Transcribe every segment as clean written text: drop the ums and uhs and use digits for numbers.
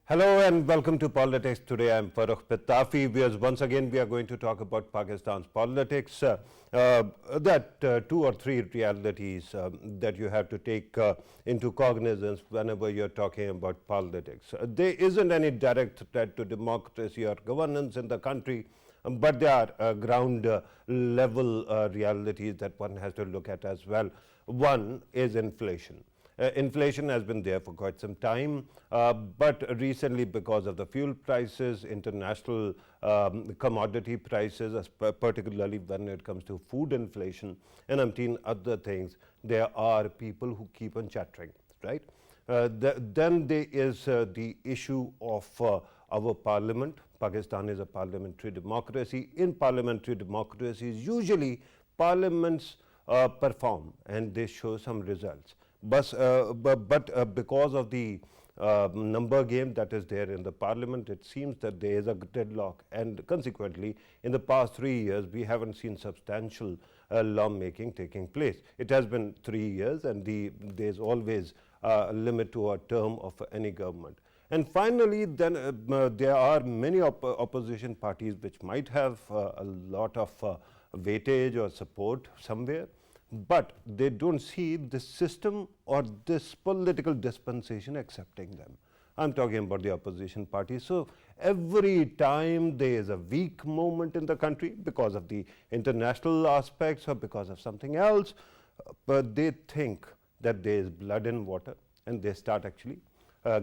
Hello and welcome to Politics. Today I am Farrukh Pitafi. Once again we are going to talk about Pakistan's politics, two or three realities that you have to take into cognizance whenever you're talking about politics. There isn't any direct threat to democracy or governance in the country, but there are ground level realities that one has to look at as well. One is inflation. Inflation has been there for quite some time, but recently because of the fuel prices, international commodity prices, particularly when it comes to food inflation and umpteen other things, there are people who keep on chattering, right? Then there is the issue of our parliament. Pakistan is a parliamentary democracy. In parliamentary democracies, usually parliaments perform and they show some results. But because of the number game that is there in the parliament, it seems that there is a deadlock, and consequently in the past 3 years we haven't seen substantial lawmaking taking place. It has been 3 years, and there's always a limit to a term of any government. And finally, then there are many opposition parties which might have a lot of weightage or support somewhere, but they don't see this system or this political dispensation accepting them. I'm talking about the opposition parties. So every time there is a weak moment in the country because of the international aspects or because of something else, but they think that there is blood in water and they start actually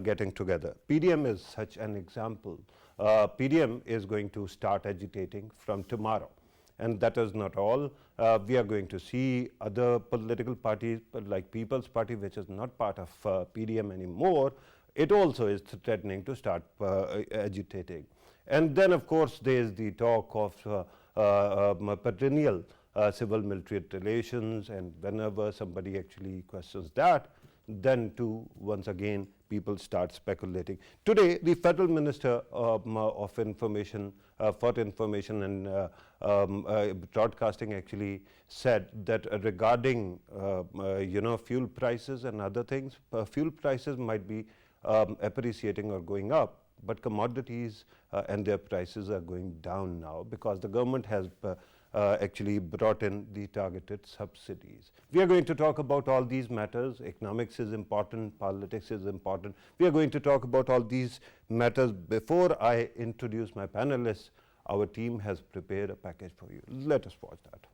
getting together. PDM is such an example. PDM is going to start agitating from tomorrow. And that is not all. We are going to see other political parties like People's Party, which is not part of PDM anymore. It also is threatening to start agitating. And then, of course, there is the talk of perennial civil-military relations, and whenever somebody actually questions that, then too, once again, people start speculating. Today, the Federal Minister of Information, for Information and Broadcasting actually said that regarding fuel prices and other things, fuel prices might be appreciating or going up, but commodities and their prices are going down now because the government has actually brought in the targeted subsidies. We are going to talk about all these matters. Economics is important, politics is important. We are going to talk about all these matters. Before I introduce my panelists, our team has prepared a package for you. Let us watch that.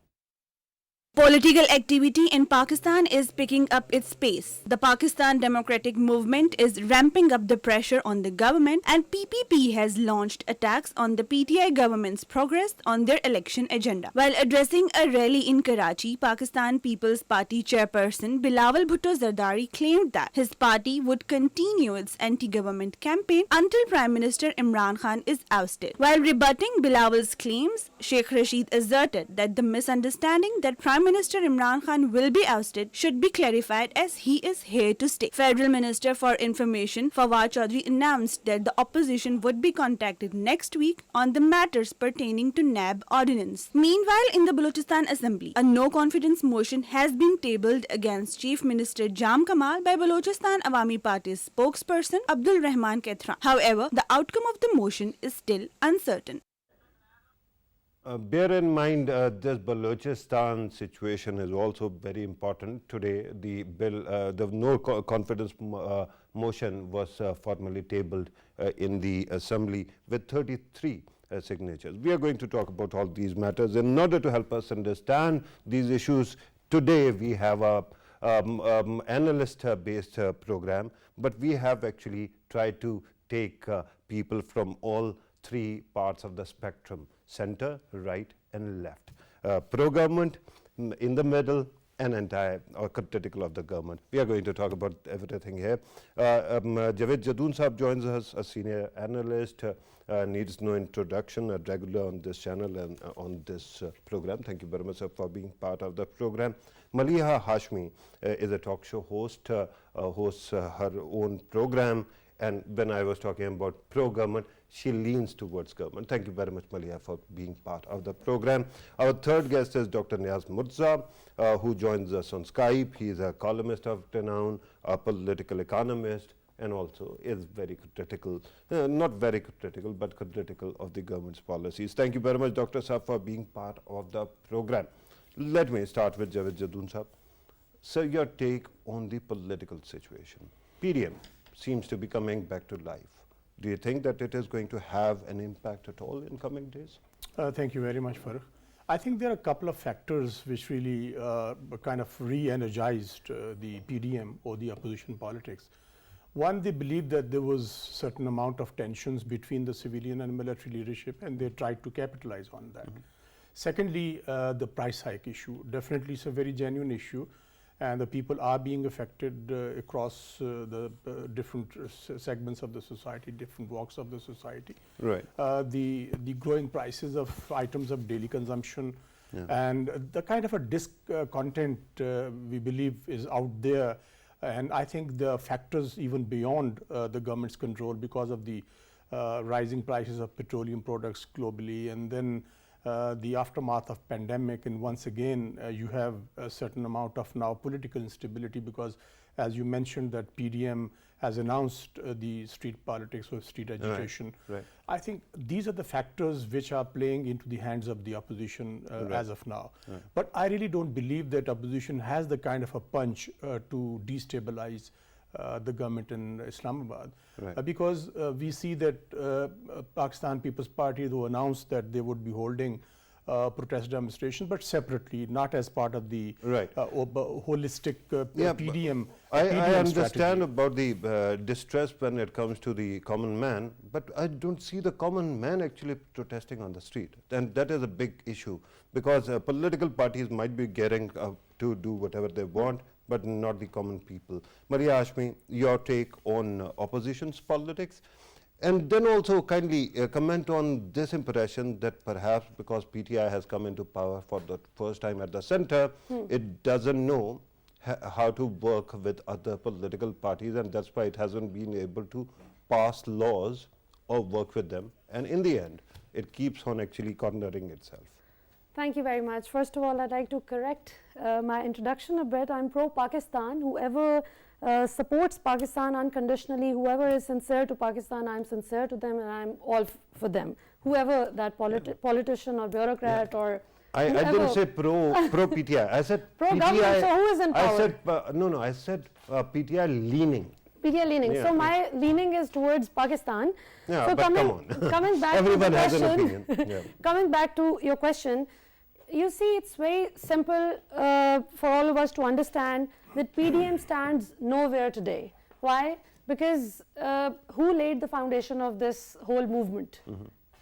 Political activity in Pakistan is picking up its pace. The Pakistan Democratic Movement is ramping up the pressure on the government, and PPP has launched attacks on the PTI government's progress on their election agenda. While addressing a rally in Karachi, Pakistan People's Party chairperson Bilawal Bhutto Zardari claimed that his party would continue its anti-government campaign until Prime Minister Imran Khan is ousted. While rebutting Bilawal's claims, Sheikh Rashid asserted that the misunderstanding that Prime Minister Imran Khan will be ousted should be clarified as he is here to stay. Federal Minister for Information Fawad Chaudhry announced that the opposition would be contacted next week on the matters pertaining to NAB ordinance. Meanwhile, in the Balochistan Assembly, a no-confidence motion has been tabled against Chief Minister Jam Kamal by Balochistan Awami Party's spokesperson Abdul Rahman Kaithra. However, the outcome of the motion is still uncertain. Bear in mind, this Balochistan situation is also very important. Today, the bill, the no confidence motion was formally tabled in the Assembly with 33 signatures. We are going to talk about all these matters. In order to help us understand these issues, today we have a analyst-based program, but we have actually tried to take people from all three parts of the spectrum: center, right, and left. Pro-government, in the middle, and entire or critical of the government. We are going to talk about everything here. Javed Jadoon Saab joins us, a senior analyst, needs no introduction, a regular on this channel and on this program. Thank you very much, sir, for being part of the program. Maliha Hashmi is a talk show host, hosts her own program, and when I was talking about pro-government, she leans towards government. Thank you very much, Malia, for being part of the program. Our third guest is Dr. Niaz Murza, who joins us on Skype. He is a columnist of renown, a political economist, and also is very critical, not very critical, but critical of the government's policies. Thank you very much, Dr. Saab, for being part of the program. Let me start with Javed Jadoon Saab. Sir, your take on the political situation. PDM seems to be coming back to life. Do you think that it is going to have an impact at all in coming days? Thank you very much, Farrukh. I think there are a couple of factors which really kind of re-energized the PDM or the opposition politics. One, they believed that there was certain amount of tensions between the civilian and military leadership, and they tried to capitalize on that. Secondly, the price hike issue. Definitely it's a very genuine issue, and the people are being affected across the different segments of the society, different walks of the society. Right. The growing prices of items of daily consumption, and the kind of a discontent we believe is out there. And I think the factors even beyond the government's control, because of the rising prices of petroleum products globally, and then the aftermath of pandemic, and once again you have a certain amount of now political instability, because as you mentioned that PDM has announced the street politics or street agitation. Right. I think these are the factors which are playing into the hands of the opposition as of now. But I really don't believe that opposition has the kind of a punch to destabilize the government in Islamabad, because we see that Pakistan People's Party, though, announced that they would be holding protest demonstrations, but separately, not as part of the holistic PDM. I understand strategy. about the distress when it comes to the common man, but I don't see the common man actually protesting on the street. And that is a big issue, because political parties might be getting to do whatever they want, but not the common people. Maria Hashmi, your take on opposition's politics? And then also kindly comment on this impression that perhaps because PTI has come into power for the first time at the center, it doesn't know how to work with other political parties, and that's why it hasn't been able to pass laws or work with them. And in the end, it keeps on actually cornering itself. Thank you very much. First of all, I'd like to correct my introduction a bit. I'm pro-Pakistan. Whoever supports Pakistan unconditionally, whoever is sincere to Pakistan, I'm sincere to them, and I'm all for them. Whoever that politician or bureaucrat or I didn't say pro PTI. I said pro-government. So who is in power? I said I said PTI leaning. PTI leaning. So my leaning is towards Pakistan. Yeah, so but come on. Coming back Everyone to the has an question, opinion. coming back to your question, you see, it's very simple for all of us to understand that PDM stands nowhere today. Why? Because who laid the foundation of this whole movement?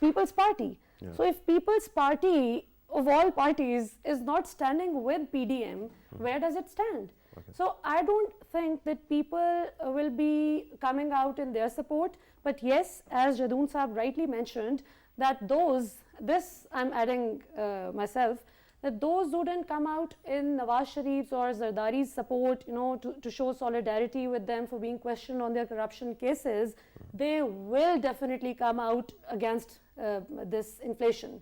People's Party. So if People's Party, of all parties, is not standing with PDM, where does it stand? So I don't think that people will be coming out in their support. But yes, as Jadoon Saab rightly mentioned, that this I'm adding myself, that those who didn't come out in Nawaz Sharif's or Zardari's support, to show solidarity with them for being questioned on their corruption cases, they will definitely come out against this inflation.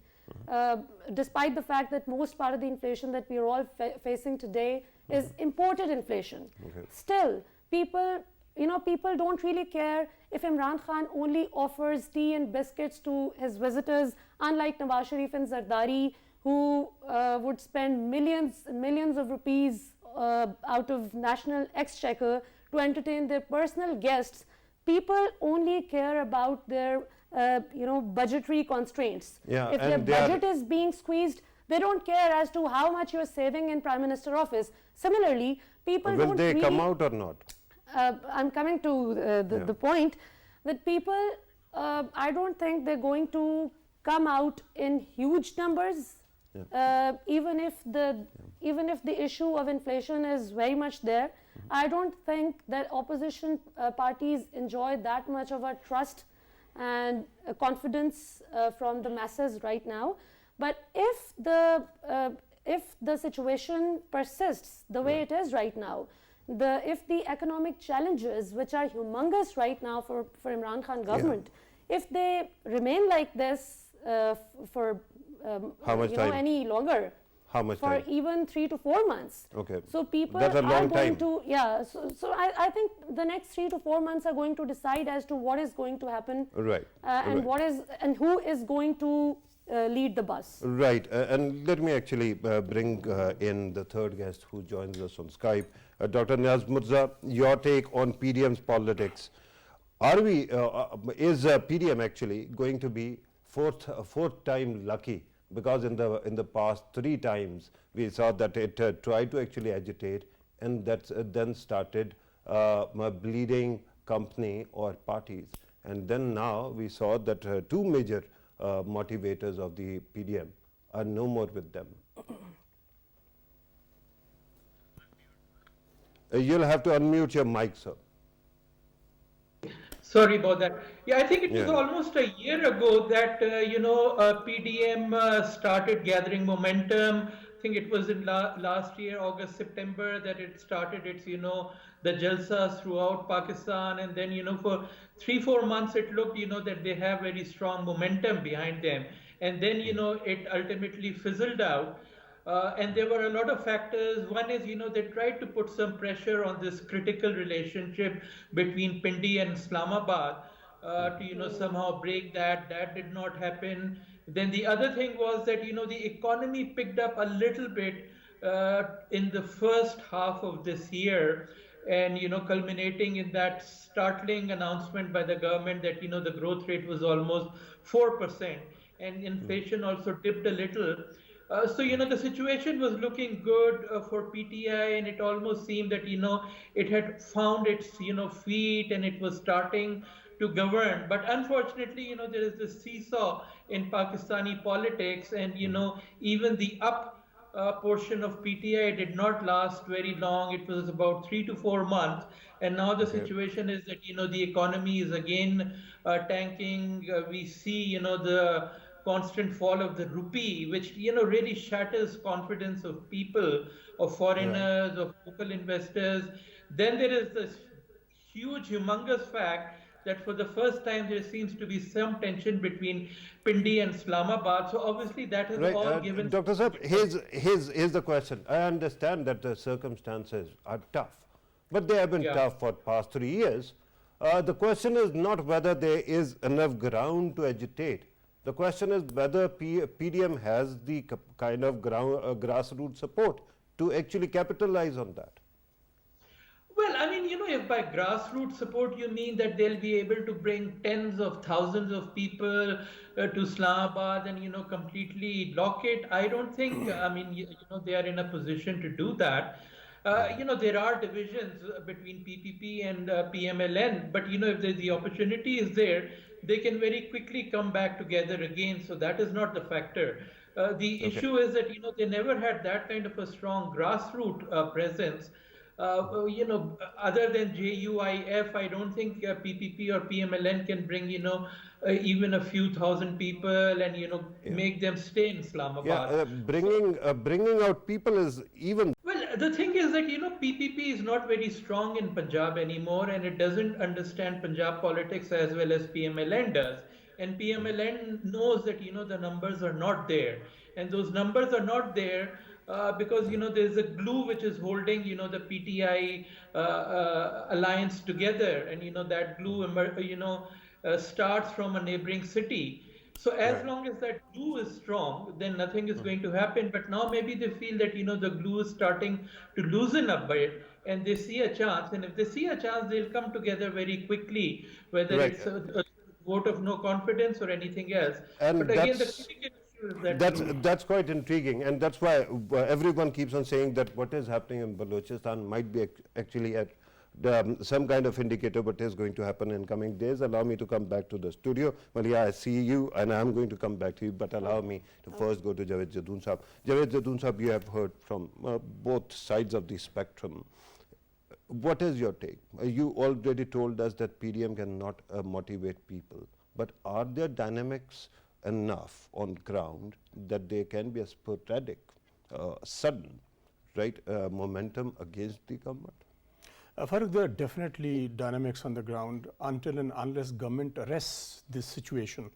Despite the fact that most part of the inflation that we are all facing today is imported inflation. Still, people don't really care if Imran Khan only offers tea and biscuits to his visitors, unlike Nawaz Sharif and Zardari, who would spend millions of rupees out of national exchequer to entertain their personal guests. People only care about their budgetary constraints. If their budget is being squeezed, they don't care as to how much you're saving in Prime Minister office. Similarly, people will don't they really come out or not? I'm coming to the point that people, I don't think they're going to come out in huge numbers, even if the issue of inflation is very much there. I don't think that opposition parties enjoy that much of a trust and confidence from the masses right now. But if the situation persists the way it is right now, if the economic challenges, which are humongous right now for Imran Khan government, if they remain like this for how much time? Any longer, How much for time? even 3 to 4 months. Okay. So people That's a are long going time. to, yeah, so I think the next 3 to 4 months are going to decide as to what is going to happen Right. and who is going to lead the bus. Right, and let me actually bring in the third guest who joins us on Skype. Dr. Niaz Mirza, your take on PDM's politics. Is PDM actually going to be fourth time lucky? Because in the past 3 times we saw that it tried to actually agitate, and that then started bleeding company or parties. And then now we saw that 2 major motivators of the PDM are no more with them. You'll have to unmute your mic, sir. Sorry about that. Yeah, I think it was Yeah. almost a year ago that, PDM started gathering momentum. I think it was in last year, August, September, that it started its, the Jalsas throughout Pakistan. And then, for 3-4 months, it looked, that they have very strong momentum behind them. And then, it ultimately fizzled out. And there were a lot of factors. One is, they tried to put some pressure on this critical relationship between Pindi and Islamabad to, somehow break that. That did not happen. Then the other thing was that, the economy picked up a little bit in the first half of this year, and, culminating in that startling announcement by the government that, the growth rate was almost 4%, and inflation also dipped a little. So, the situation was looking good for PTI, and it almost seemed that, it had found its, feet, and it was starting to govern. But unfortunately, there is this seesaw in Pakistani politics, and, even the up portion of PTI did not last very long. It was about 3 to 4 months. And now the situation is that, the economy is again tanking. We see, the constant fall of the rupee, which, really shatters confidence of people, of foreigners, of local investors. Then there is this huge, humongous fact that for the first time there seems to be some tension between Pindi and Islamabad. So obviously that has all given... Dr. Saab, here's the question. I understand that the circumstances are tough, but they have been tough for past 3 years. The question is not whether there is enough ground to agitate. The question is whether PDM has the kind of grassroots support to actually capitalize on that. Well, I mean, if by grassroots support you mean that they'll be able to bring tens of thousands of people to Islamabad and, completely lock it, I don't think, I mean, they are in a position to do that. There are divisions between PPP and PMLN, but, if the opportunity is there, they can very quickly come back together again. So that is not the factor. The issue is that, they never had that kind of a strong grassroots presence. Other than JUIF, I don't think PPP or PMLN can bring, even a few thousand people and, make them stay in Islamabad. Yeah, bringing out people is even... Well, the thing is that, PPP is not very strong in Punjab anymore, and it doesn't understand Punjab politics as well as PMLN does. And PMLN knows that, the numbers are not there. And those numbers are not there because, there's a glue which is holding, the PTI alliance together. And, that glue, starts from a neighboring city. So as long as that glue is strong, then nothing is going to happen. But now maybe they feel that, the glue is starting to loosen up a bit, and they see a chance. And if they see a chance, they'll come together very quickly, whether it's a vote of no confidence or anything else. And but again, the critical issue is that that's quite intriguing, and that's why everyone keeps on saying that what is happening in Balochistan might be actually at some kind of indicator what is going to happen in coming days. Allow me to come back to the studio. Malia, I see you, and I'm going to come back to you, but allow me to first go to Javed Jadoon Saab. Javed Jadoon Saab, you have heard from both sides of the spectrum. What is your take? You already told us that PDM cannot motivate people, but are there dynamics enough on ground that there can be a sporadic, sudden, momentum against the government? Farrukh, there are definitely dynamics on the ground until and unless government arrests this situation,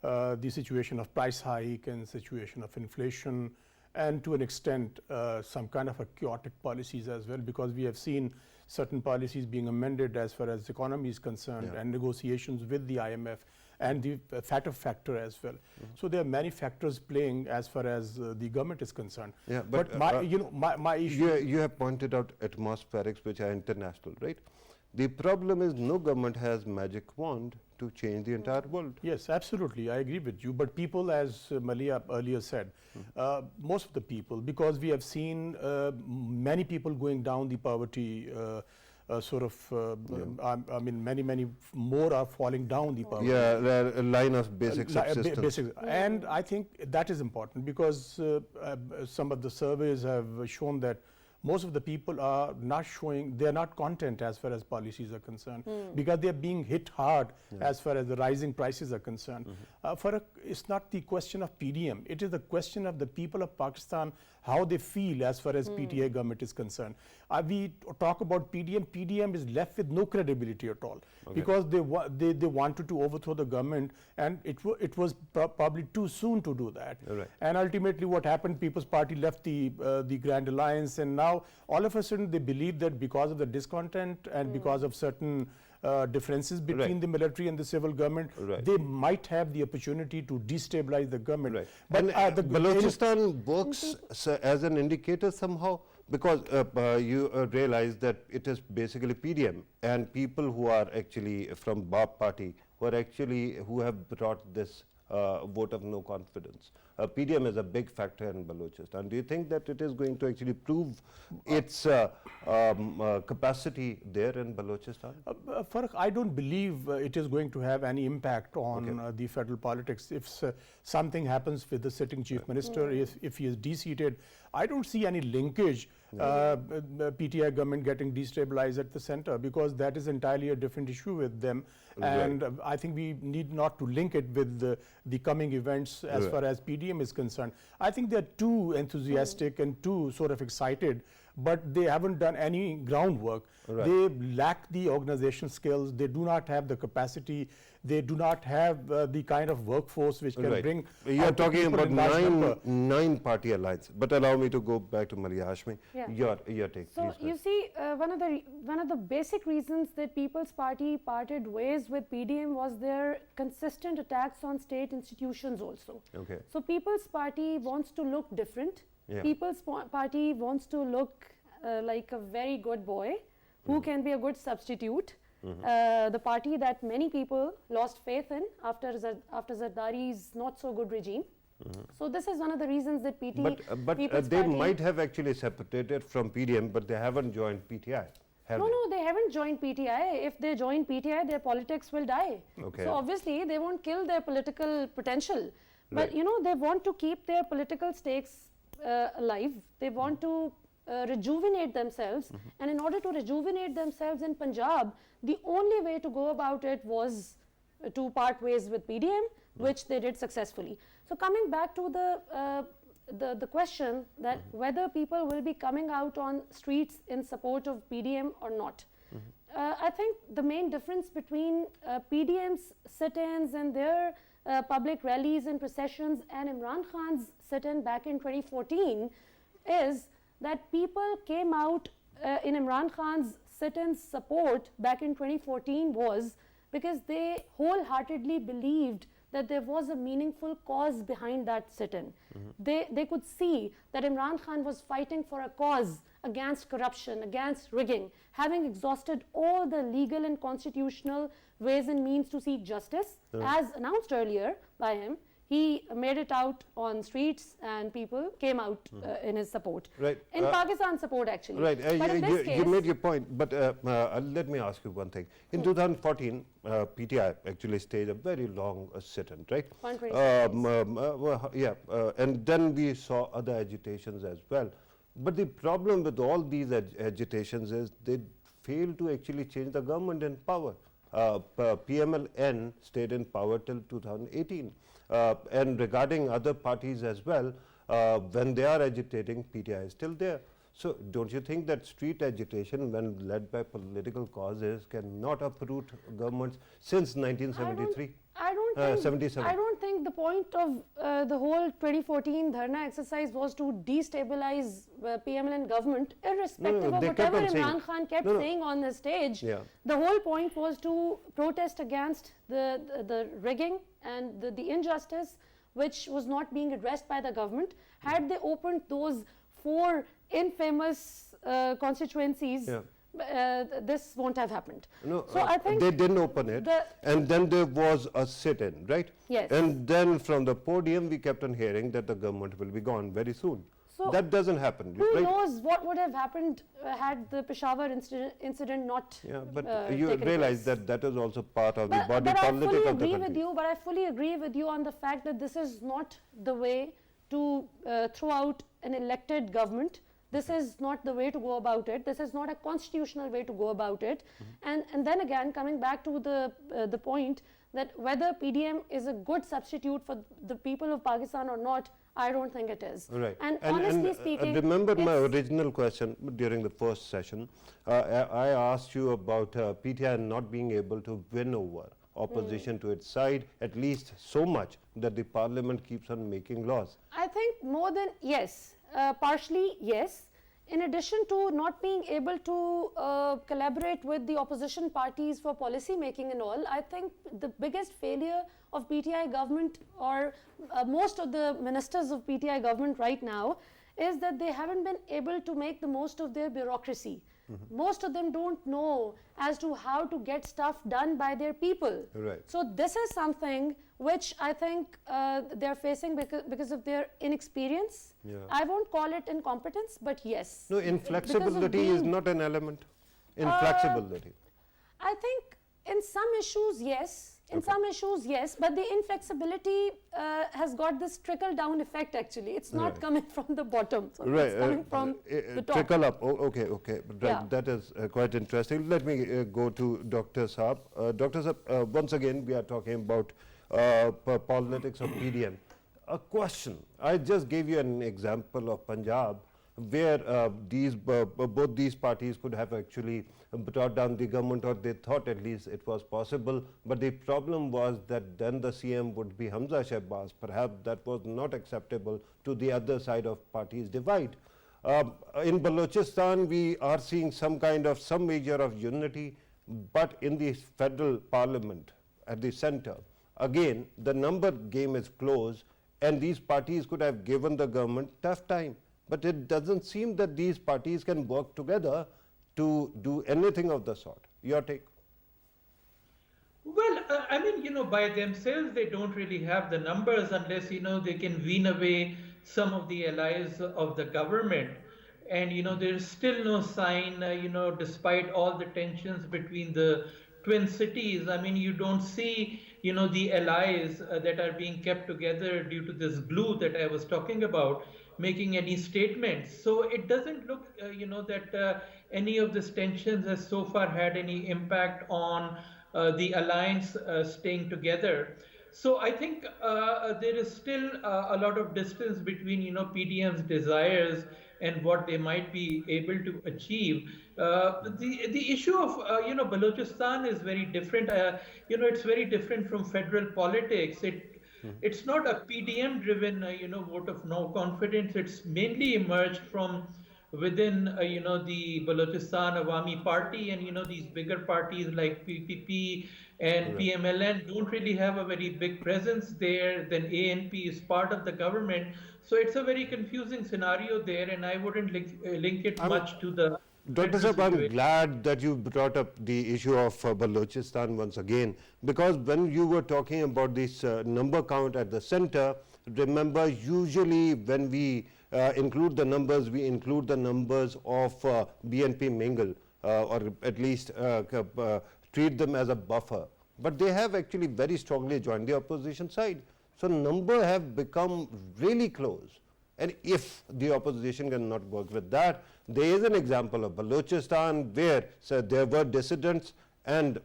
the situation of price hike and situation of inflation and to an extent some kind of a chaotic policies as well, because we have seen certain policies being amended as far as the economy is concerned, and negotiations with the IMF and the fatter factor as well. So there are many factors playing as far as the government is concerned. Yeah, but my issue. You have pointed out atmospherics which are international, right? The problem is no government has magic wand to change the entire world. Yes, absolutely, I agree with you. But people, as Malia earlier said, most of the people, because we have seen many people going down the poverty I mean, many more are falling down the poverty. Yeah, a line of basic subsistence. And I think that is important, because some of the surveys have shown that most of the people are not showing, they are not content as far as policies are concerned, because they are being hit hard as far as the rising prices are concerned. Farrukh, it's not the question of PDM, it is the question of the people of Pakistan, how they feel as far as PTI government is concerned. We talk about PDM is left with no credibility at all, because they wanted to overthrow the government, and it was probably too soon to do that. And ultimately what happened, People's Party left the Grand Alliance, and now all of a sudden they believe that because of the discontent and because of certain differences between the military and the civil government, they might have the opportunity to destabilize the government. But the Balochistan works as an indicator somehow, because you realize that it is basically PDM and people who are actually from Bab party who have brought this vote of no confidence. PDM is a big factor in Balochistan. Do you think that it is going to actually prove its capacity there in Balochistan? Farrukh, I don't believe it is going to have any impact on the federal politics. If something happens with the sitting chief minister, if he is deseated, I don't see any linkage PTI government getting destabilized at the center, because that is entirely a different issue with them. And I think we need not to link it with the coming events as far as PDM is concerned. I think they're too enthusiastic and too sort of excited, but they haven't done any groundwork. They lack the organization skills, they do not have the capacity, they do not have the kind of workforce which can bring. You are talking about nine party alliance, but allow me to go back to Maria Hashmi. Your take, so please. You see, one of the basic reasons that People's Party parted ways with PDM was their consistent attacks on state institutions also. So People's Party wants to look different. People's Party wants to look like a very good boy who can be a good substitute. The party that many people lost faith in after Zardari's not so good regime. So this is one of the reasons that But they might have actually separated from PDM, but they haven't joined PTI. No, they haven't joined PTI. If they join PTI, their politics will die. So obviously they won't kill their political potential. But you know, they want to keep their political stakes alive. They want to rejuvenate themselves, and in order to rejuvenate themselves in Punjab, the only way to go about it was to part ways with PDM, which they did successfully. So coming back to the question that whether people will be coming out on streets in support of PDM or not. I think the main difference between PDM's sit-ins and their public rallies and processions and Imran Khan's sit-in back in 2014 is that people came out in Imran Khan's sit-in support back in 2014 was because they wholeheartedly believed that there was a meaningful cause behind that sit-in. They could see that Imran Khan was fighting for a cause against corruption, against rigging, having exhausted all the legal and constitutional ways and means to seek justice, as announced earlier by him. He made it out on streets and people came out in his support. In Pakistan support actually. But in this case, you made your point, but let me ask you one thing. In 2014, PTI actually staged a very long sit-in, right? And then we saw other agitations as well. But the problem with all these agitations is they fail to actually change the government in power. PMLN stayed in power till 2018. And regarding other parties as well, when they are agitating, PTI is still there. So don't you think that street agitation, when led by political causes, cannot uproot governments since 1973? I don't 77. I don't think the point of the whole 2014 Dharna exercise was to destabilize PMLN government, irrespective of they kept whatever on saying- Imran Khan kept saying on the stage. Yeah. The whole point was to protest against the rigging and the injustice which was not being addressed by the government. Had they opened those 4 infamous constituencies, this won't have happened. No, So I think they didn't open it, and then there was a sit-in, right? Yes. And then from the podium, we kept on hearing that the government will be gone very soon. So that doesn't happen, who right? knows what would have happened had the Peshawar incident not Yeah, but you taken realize place. that is also part of the But body I politic fully of the agree country. with you. But I fully agree with you on the fact that this is not the way to throw out an elected government. This is not the way to go about it. This is not a constitutional way to go about it. And then again, coming back to the point that whether PDM is a good substitute for the people of Pakistan or not, I don't think it is. Right. And honestly speaking, remember my it's- original question during the first session. I asked you about PTI not being able to win over opposition to its side, at least so much that the parliament keeps on making laws. I think more than, yes, partially yes. In addition to not being able to collaborate with the opposition parties for policy making and all, I think the biggest failure of PTI government or most of the ministers of PTI government right now is that they haven't been able to make the most of their bureaucracy. Most of them don't know as to how to get stuff done by their people. Right. So this is something which I think they're facing because of their inexperience. Yeah. I won't call it incompetence, but yes. No, because of inflexibility is being- not an element. Inflexibility. I think in some issues, yes. In some issues, yes, but the inflexibility has got this trickle-down effect actually. It's not Right. coming from the bottom, so Right, it's coming from the top. trickle up. Oh, okay. But Yeah. that is quite interesting. Let me go to Dr. Saab. Dr. Saab, once again, we are talking about politics of PDM. A question. I just gave you an example of Punjab, where both these parties could have actually brought down the government, or they thought at least it was possible. But the problem was that then the CM would be Hamza Shahbaz. Perhaps that was not acceptable to the other side of parties' divide. In Balochistan, we are seeing some measure of unity, but in the federal parliament at the center, again, the number game is close, and these parties could have given the government tough time. But it doesn't seem that these parties can work together to do anything of the sort. Your take? Well, I mean, by themselves, they don't really have the numbers unless, they can wean away some of the allies of the government. And, there's still no sign, despite all the tensions between the twin cities. I mean, you don't see, the allies that are being kept together due to this glue that I was talking about, making any statements. So it doesn't look, that any of these tensions has so far had any impact on the alliance staying together. So I think there is still a lot of distance between, PDM's desires and what they might be able to achieve. The issue of, Balochistan is very different. It's very different from federal politics. It's not a PDM-driven, vote of no confidence. It's mainly emerged from within, the Balochistan Awami Party, and these bigger parties like PPP and PMLN don't really have a very big presence there. Then ANP is part of the government, so it's a very confusing scenario there, and I wouldn't link it much to the. Dr. Saab, I'm glad that you brought up the issue of Balochistan once again, because when you were talking about this number count at the center, remember, usually when we include the numbers, we include the numbers of BNP mingle, or at least treat them as a buffer. But they have actually very strongly joined the opposition side. So number have become really close. And if the opposition cannot work with that, there is an example of Balochistan where there were dissidents, and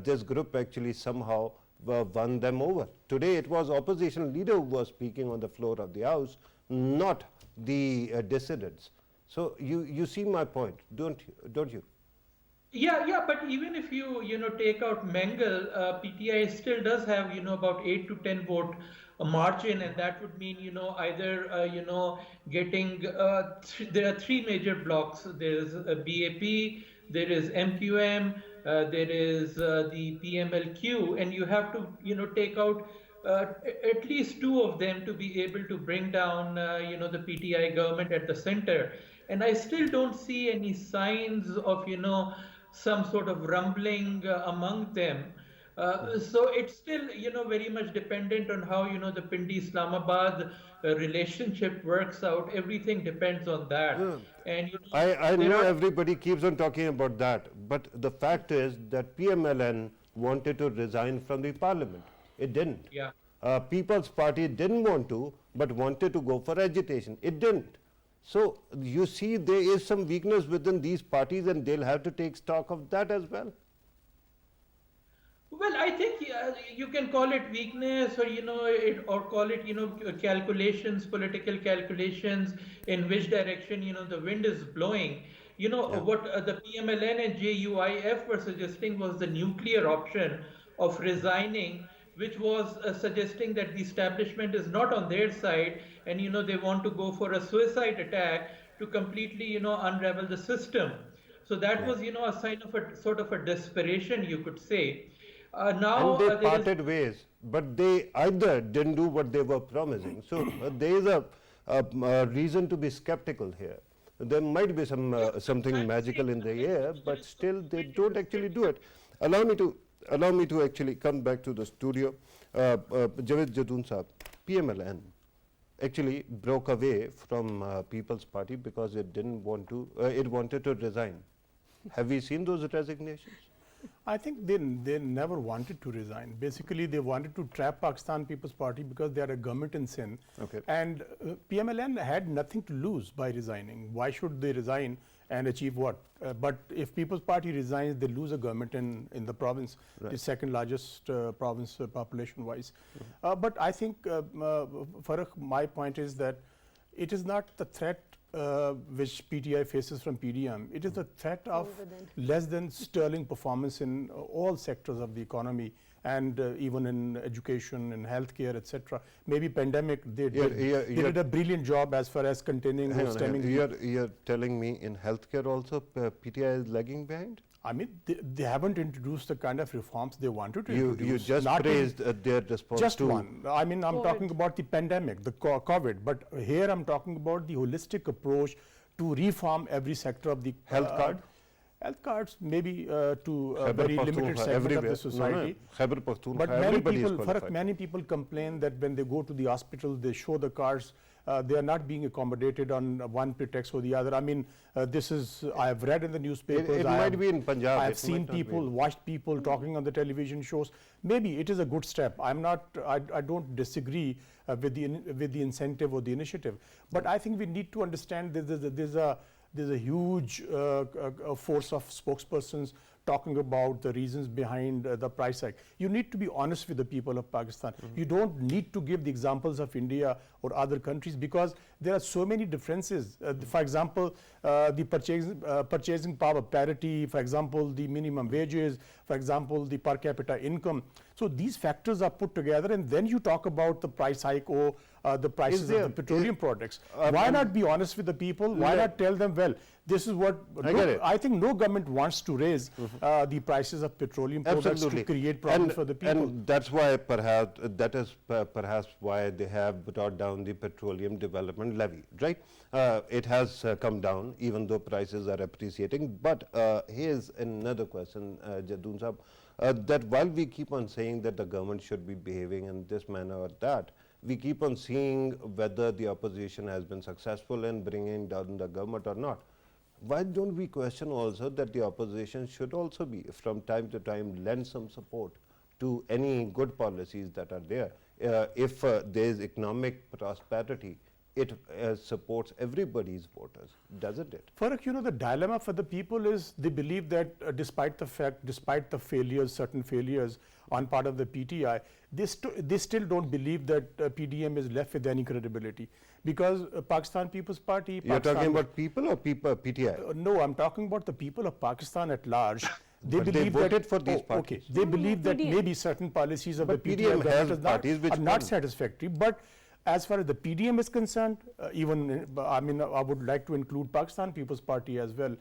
this group actually somehow won them over. Today it was opposition leader who was speaking on the floor of the house, not the dissidents. So you see my point, don't you? Yeah, but even if you take out Mangal, PTI still does have, about 8 to 10 vote margin, and that would mean, either, getting, there are three major blocks. There's BAP, there is MQM, there is the PMLQ, and you have to, take out at least two of them to be able to bring down, the PTI government at the center. And I still don't see any signs of, some sort of rumbling among them. So it's still, very much dependent on how, the Pindi-Islamabad relationship works out. Everything depends on that. Yeah. And, I there know are, everybody keeps on talking about that, but the fact is that PMLN wanted to resign from the parliament. It didn't. yeah. People's Party didn't want to, but wanted to go for agitation. It didn't. So you see there is some weakness within these parties and they'll have to take stock of that as well. Well, I think you can call it weakness, or or call it calculations, political calculations, in which direction the wind is blowing. What the PMLN and JUIF were suggesting was the nuclear option of resigning, which was suggesting that the establishment is not on their side, and they want to go for a suicide attack to completely unravel the system. So that was a sign of a sort of a desperation, you could say. Now And they there is. parted ways, but they either didn't do what they were promising. So there is a reason to be skeptical here. There might be something magical in the air, but still they don't actually do it. Allow me to actually come back to the studio. Javed Jadun Saab, PMLN actually broke away from People's Party because it didn't want to. It wanted to resign. Have we seen those resignations? I think they never wanted to resign. Basically, they wanted to trap Pakistan People's Party because they are a government in sin. Okay. And PMLN had nothing to lose by resigning. Why should they resign and achieve what? But if People's Party resigns, they lose a government in the province, the second largest province population-wise. But I think, Farrukh, my point is that it is not the threat which PTI faces from PDM. It is the threat of less than sterling performance in all sectors of the economy, and even in education and healthcare, etc. Maybe pandemic, they did a brilliant job as far as containing or stemming. You're telling me in healthcare also PTI is lagging behind? I mean, they haven't introduced the kind of reforms they wanted to You introduce. just Not praised their response just to one. I mean, I'm talking about the pandemic, the COVID, but here I'm talking about the holistic approach to reform every sector of the health card. Health cards, maybe to a Khyber very Pakhtunkhwa, limited segment everywhere. of the society. Khyber Pakhtunkhwa, But many everybody is people, qualified. many people complain that when they go to the hospital, they show the cards, they are not being accommodated on one pretext or the other. I mean, this is, I have read in the newspapers. It might be in Punjab. I have it seen might not people, be. watched people talking on the television shows. Maybe it is a good step. I don't disagree with the incentive or the initiative. But I think we need to understand there's a huge force of spokespersons talking about the reasons behind the price hike. You need to be honest with the people of Pakistan. You don't need to give the examples of India or other countries because there are so many differences. For example, the purchasing power parity, for example, the minimum wages, for example, the per capita income. So these factors are put together and then you talk about the price hike or the prices of the petroleum products. Why not be honest with the people? Why not tell them, well, this is what, I think no government wants to raise the prices of petroleum products to create problems for the people. And that's why perhaps why they have brought down the petroleum development levy, right? It has come down even though prices are appreciating. But here's another question, Jadun Saab, that while we keep on saying that the government should be behaving in this manner or that, we keep on seeing whether the opposition has been successful in bringing down the government or not. Why don't we question also that the opposition should also be, from time to time, lend some support to any good policies that are there? If there is economic prosperity, it supports everybody's voters, doesn't it? Farrukh, you know, the dilemma for the people is they believe that despite the failures, certain failures on part of the PTI, they still don't believe that PDM is left with any credibility. Because Pakistan People's Party... You're talking about people or PTI? No, I'm talking about the people of Pakistan at large. They But believe they voted that, for these parties. Okay. They believe that PDM. maybe certain policies of But the PDM PTI has government parties which are not won. satisfactory. But as far as the PDM is concerned, I would like to include Pakistan People's Party as well.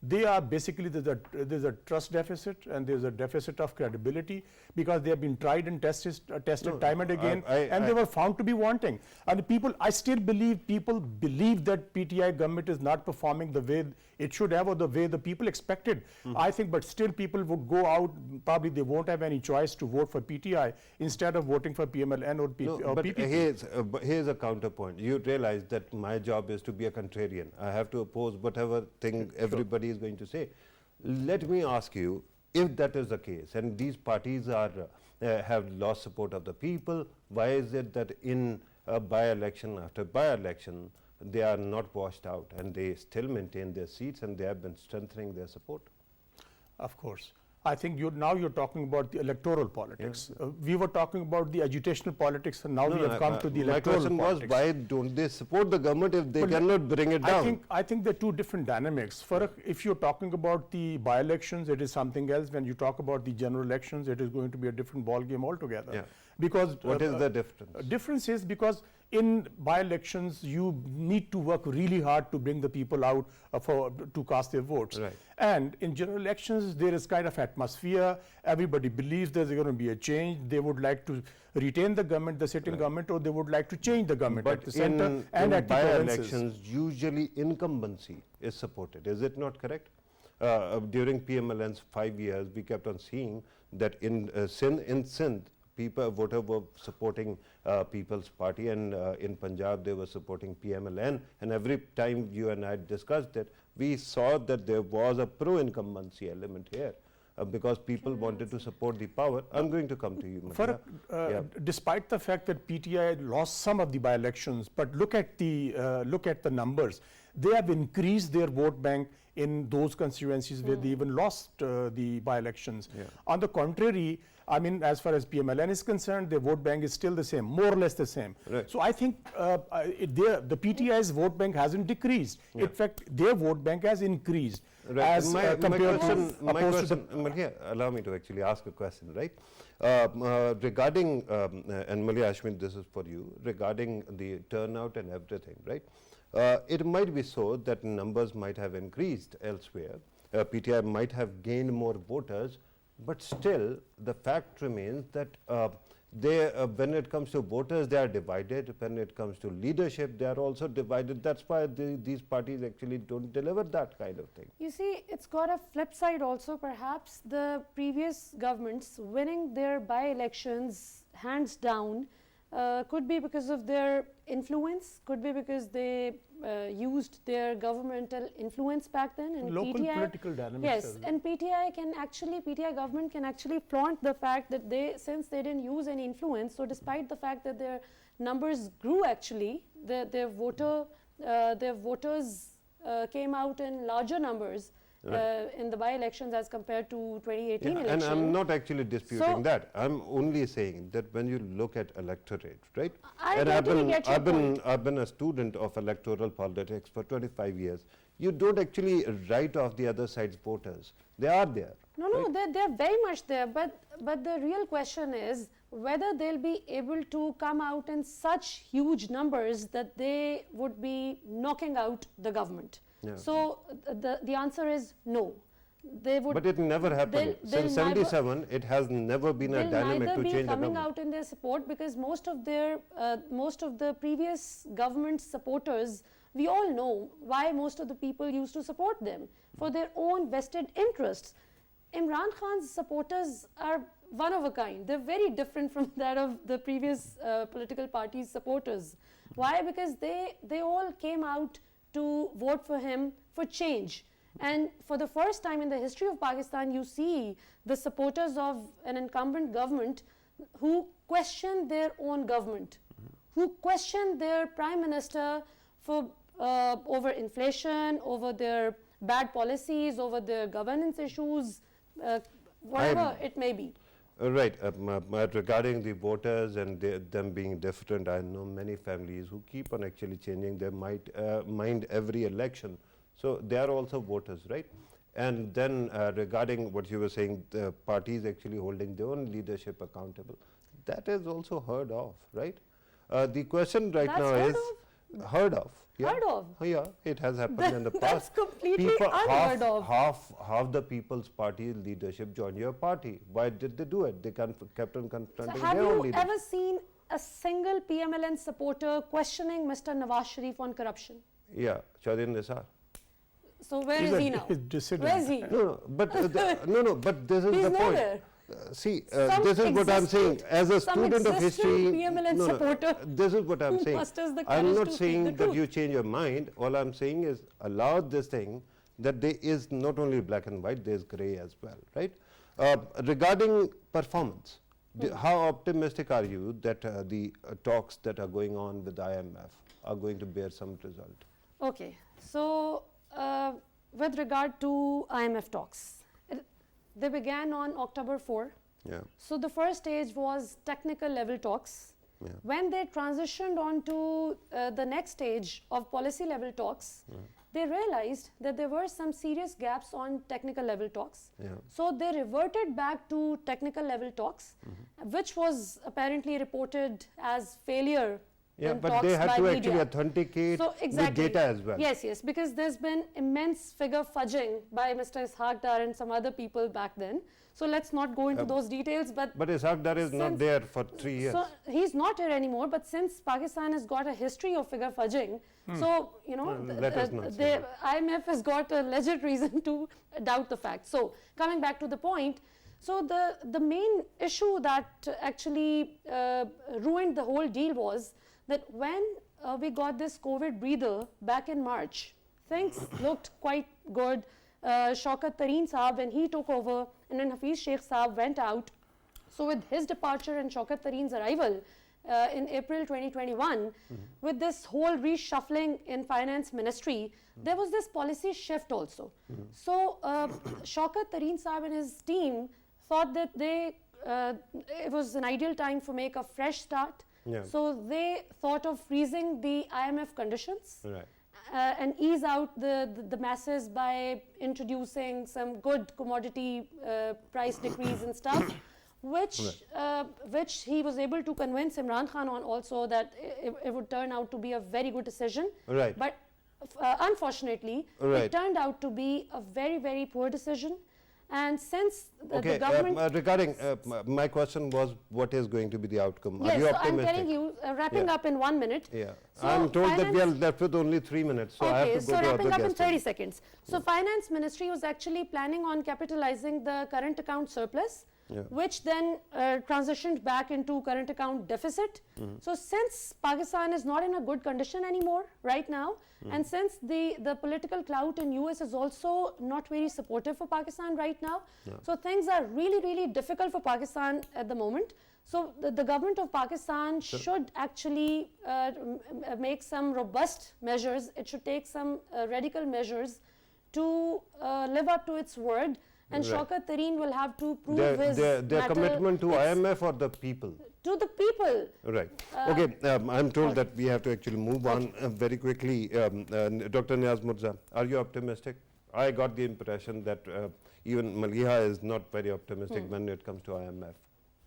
They are basically, there's a trust deficit and there's a deficit of credibility because they have been tried and tested time and again, and they were found to be wanting. And I still believe people believe that PTI government is not performing the way it should have or the way the people expected. I think, but still people would go out, probably they won't have any choice to vote for PTI instead of voting for PMLN or PPP. Here's a counterpoint. You realize that my job is to be a contrarian. I have to oppose whatever thing everybody is going to say. Let me ask you, if that is the case and these parties are have lost support of the people, why is it that in by-election after by-election they are not washed out and they still maintain their seats and they have been strengthening their support? Of course. I think now you're talking about the electoral politics. We were talking about the agitational politics, and now we have come to the electoral politics. My question was, why don't they support the government if they cannot bring it down? I think there are two different dynamics. If you're talking about the by-elections, it is something else. When you talk about the general elections, it is going to be a different ball game altogether. Yeah. Because what is the difference? Difference is because in by-elections, you need to work really hard to bring the people out to cast their votes. Right. And in general elections, there is kind of atmosphere. Everybody believes there's going to be a change. They would like to retain the government, the sitting government, or they would like to change the government at the center and at the provinces. By-elections, usually incumbency is supported. Is it not correct? During PMLN's 5 years, we kept on seeing that in Sindh, voters were supporting People's Party, and in Punjab they were supporting PMLN, and every time you and I discussed it, we saw that there was a pro-incumbency element here because people wanted to support the power. I'm going to come to you, Despite the fact that PTI lost some of the by-elections, but look at the numbers. They have increased their vote bank in those constituencies where they even lost the by-elections. On the contrary, I mean, as far as PMLN is concerned, their vote bank is still the same, more or less the same. Right. So I think the PTI's vote bank hasn't decreased. In fact, their vote bank has increased. Right. As compared to allow me to actually ask a question, right? Regarding, and Malia Ashwin, this is for you, regarding the turnout and everything, right? It might be so that numbers might have increased elsewhere. PTI might have gained more voters, but still the fact remains that when it comes to voters, they are divided. When it comes to leadership, they are also divided. That's why these parties actually don't deliver that kind of thing. You see, it's got a flip side also. Perhaps the previous governments winning their by-elections hands down could be because of their influence, could be because they used their governmental influence back then. And local PTI, political dynamics. yes, and PTI government can actually flaunt the fact that since they didn't use any influence, so despite the fact that their numbers grew actually, their voters came out in larger numbers. In the by-elections as compared to 2018 election. And I'm not actually disputing that. I'm only saying that when you look at electorate, right? I've been a student of electoral politics for 25 years. You don't actually write off the other side's voters. They are there. No, they're very much there. But the real question is whether they'll be able to come out in such huge numbers that they would be knocking out the government. Yeah. So the answer is no. They would. But it never happened. Since 77, it has never been a dynamic to change the government. They'll neither be coming out in their support because most of the previous government supporters, we all know why most of the people used to support them, for their own vested interests. Imran Khan's supporters are one of a kind. They're very different from that of the previous political party's supporters. Why? Because they all came out to vote for him for change. And for the first time in the history of Pakistan, you see the supporters of an incumbent government who question their own government, who questioned their prime minister for over inflation, over their bad policies, over their governance issues, whatever it may be. Right. Regarding the voters and them being different, I know many families who keep on actually changing their mind every election. So they are also voters, right? And then regarding what you were saying, the parties actually holding their own leadership accountable, that is also heard of, right? The question right That's now heard is heard of. Yeah. Heard of? Yeah, it has happened in the past. That's completely unheard of. Half the People's Party leadership joined your party. Why did they do it? They kept on confronting Have their own you leader. ever seen a single PMLN supporter questioning Mr. Nawaz Sharif on corruption? Yeah, Chaudhry Nisar. So where is he now? He's dissident. Where is he? No, but but this is He's the point. nowhere. See, Some this is what I'm saying. existing- As a some student of existing history, PMLN supporter this is what I'm who saying. musters the I'm courage not to speak saying the that truth. you change your mind. All I'm saying is allow this thing that there is not only black and white, there is grey as well, right? Regarding performance, how optimistic are you that the talks that are going on with IMF are going to bear some result? Okay, so with regard to IMF talks, they began on October 4. Yeah. So the first stage was technical level talks. Yeah. When they transitioned on to the next stage of policy level talks, they realized that there were some serious gaps on technical level talks. Yeah. So they reverted back to technical level talks, which was apparently reported as failure. Yeah, in but talks they had by to media. actually authenticate So with exactly. data as well. Yes, yes, because there's been immense figure fudging by Mr. Ishaq Dar and some other people back then. So let's not go into those details, but Ishaq Dar is not since- there for 3 years. so he's not here anymore, but since Pakistan has got a history of figure fudging, so, you know, let us not say the IMF has got a legit reason to doubt the fact. So, coming back to the point, so the main issue that actually ruined the whole deal was that when we got this COVID breather back in March, things looked quite good. Shaukat Tareen Saab, when he took over, and then Hafiz Sheikh Saab went out. So with his departure and Shaukat Tareen's arrival in April 2021, with this whole reshuffling in finance ministry, there was this policy shift also. So Shaukat Tareen Saab and his team thought that it was an ideal time for make a fresh start. Yeah. So they thought of freezing the IMF conditions. Right. And ease out the masses by introducing some good commodity price decrease and stuff, which he was able to convince Imran Khan on also that it would turn out to be a very good decision. Right. But unfortunately, it turned out to be a very, very poor decision. And since the government... regarding, my question was, what is going to be the outcome? Yes, Are you so I'm optimistic? telling you, wrapping up in 1 minute. Yeah. So I'm told that we are finance- left with only 3 minutes, so I have to go so to other wrapping up in guests. 30 seconds. So Finance Ministry was actually planning on capitalizing the current account surplus, which then transitioned back into current account deficit. So since Pakistan is not in a good condition anymore right now, and since the political clout in US is also not very supportive for Pakistan right now, so things are really, really difficult for Pakistan at the moment. So the government of Pakistan should actually make some robust measures. It should take some radical measures to live up to its word. And Shaukat Tareen will have to prove his Their mettle. commitment to It's IMF or the people? to the people. Right. Okay, I'm told that we have to actually move on very quickly. Dr. Niaz Murza, are you optimistic? I got the impression that even Maliha is not very optimistic when it comes to IMF.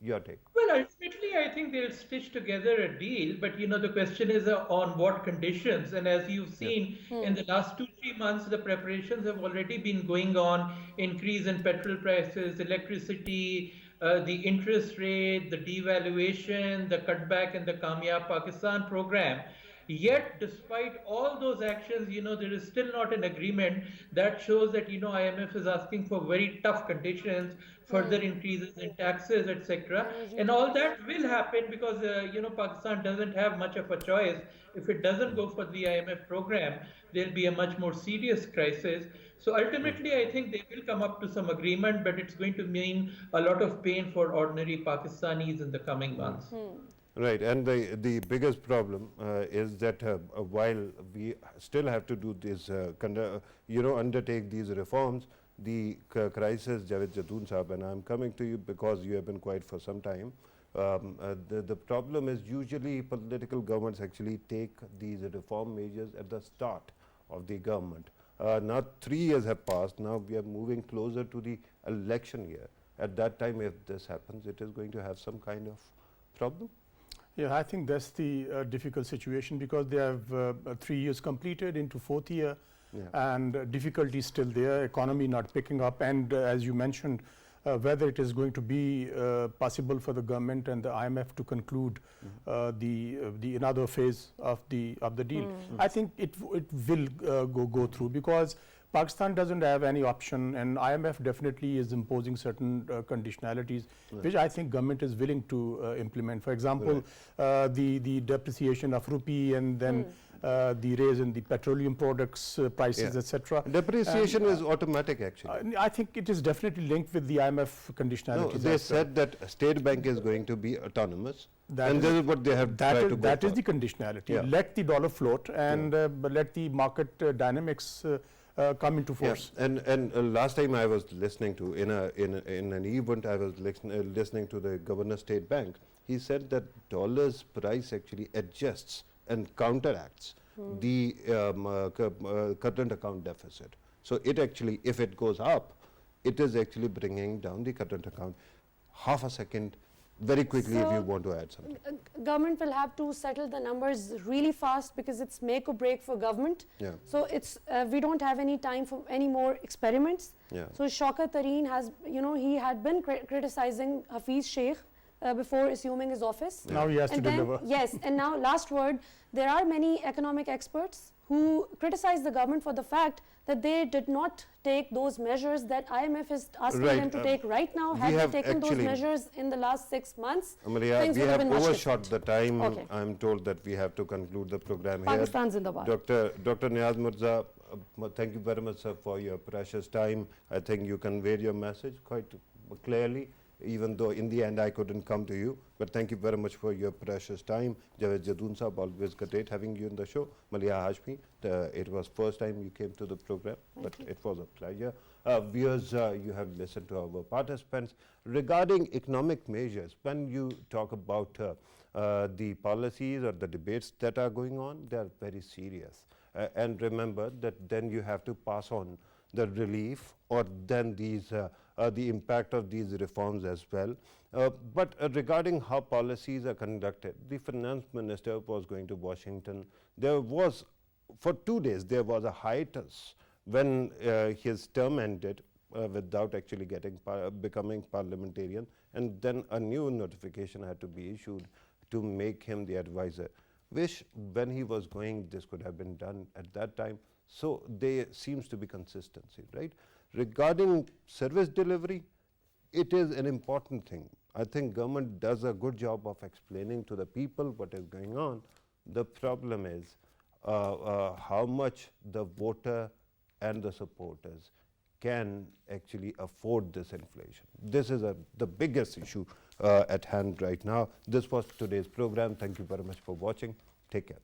Your take? Well, ultimately, I think they'll stitch together a deal, but you know, the question is on what conditions. And as you've seen in the last 2-3 months, the preparations have already been going on: increase in petrol prices, electricity, the interest rate, the devaluation, the cutback in the Kamyab Pakistan program. Yet, despite all those actions, you know, there is still not an agreement that shows that, you know, IMF is asking for very tough conditions, further increases in taxes, etc. And all that will happen because, you know, Pakistan doesn't have much of a choice. If it doesn't go for the IMF program, there'll be a much more serious crisis. So ultimately, I think they will come up to some agreement, but it's going to mean a lot of pain for ordinary Pakistanis in the coming months. Right, and the biggest problem is that while we still have to do this, undertake these reforms, the crisis, Javed Jatoon Sahab, and I'm coming to you because you have been quiet for some time. The problem is usually political governments actually take these reform measures at the start of the government. Now 3 years have passed, now we are moving closer to the election year. At that time, if this happens, it is going to have some kind of problem? Yeah, I think that's the difficult situation because they have 3 years completed into 4th year, and difficulty is still there, economy not picking up, and as you mentioned, whether it is going to be possible for the government and the IMF to conclude the another phase of the deal. I think it will go through because Pakistan doesn't have any option, and IMF definitely is imposing certain conditionalities, which I think government is willing to implement. For example, the depreciation of rupee, and then the raise in the petroleum products prices, etc. Depreciation is automatic, actually. I think it is definitely linked with the IMF conditionalities. No, they said that State Bank is going to be autonomous, that and this is what they have tried to go That for. is the conditionality. Yeah. Let the dollar float, and let the market dynamics come into force. Yeah. And last time I was listening to, in an event, I was listening to the Governor State Bank. He said that dollar's price actually adjusts and counteracts the current account deficit. So it actually, if it goes up, it is actually bringing down the current account. Half a second, very quickly, if So, you want to add something. Government will have to settle the numbers really fast because it's make or break for government. Yeah. So it's we don't have any time for any more experiments. Yeah. So Shaukat Tareen has, he had been criticizing Hafiz Sheikh before assuming his office. Now he has to And then, deliver. yes, and now last word, there are many economic experts who criticize the government for the fact that they did not take those measures that IMF is asking Right, them to take right now. we Had have they taken those actually- measures in the last 6 months, Amalia, things we would have have been much overshot different. the time. Okay. I'm told that we have to conclude the program Pakistan here. Zindabad. Dr. Niaz Mirza, thank you very much, sir, for your precious time. I think you conveyed your message quite clearly, even though in the end I couldn't come to you. But thank you very much for your precious time. Javed Jatoon Sahab, always great having you in the show. Malia Hashmi, it was first time you came to the program, but it was a pleasure. Viewers, you have listened to our participants. Regarding economic measures, when you talk about the policies or the debates that are going on, they are very serious. And remember that then you have to pass on the relief or then these the impact of these reforms as well. But regarding how policies are conducted, the finance minister was going to Washington. There was, for 2 days, there was a hiatus when his term ended without actually becoming parliamentarian, and then a new notification had to be issued to make him the advisor, which when he was going, this could have been done at that time. So there seems to be consistency, right? Regarding service delivery, it is an important thing. I think government does a good job of explaining to the people what is going on. The problem is how much the voter and the supporters can actually afford this inflation. This is the biggest issue at hand right now. This was today's program. Thank you very much for watching. Take care.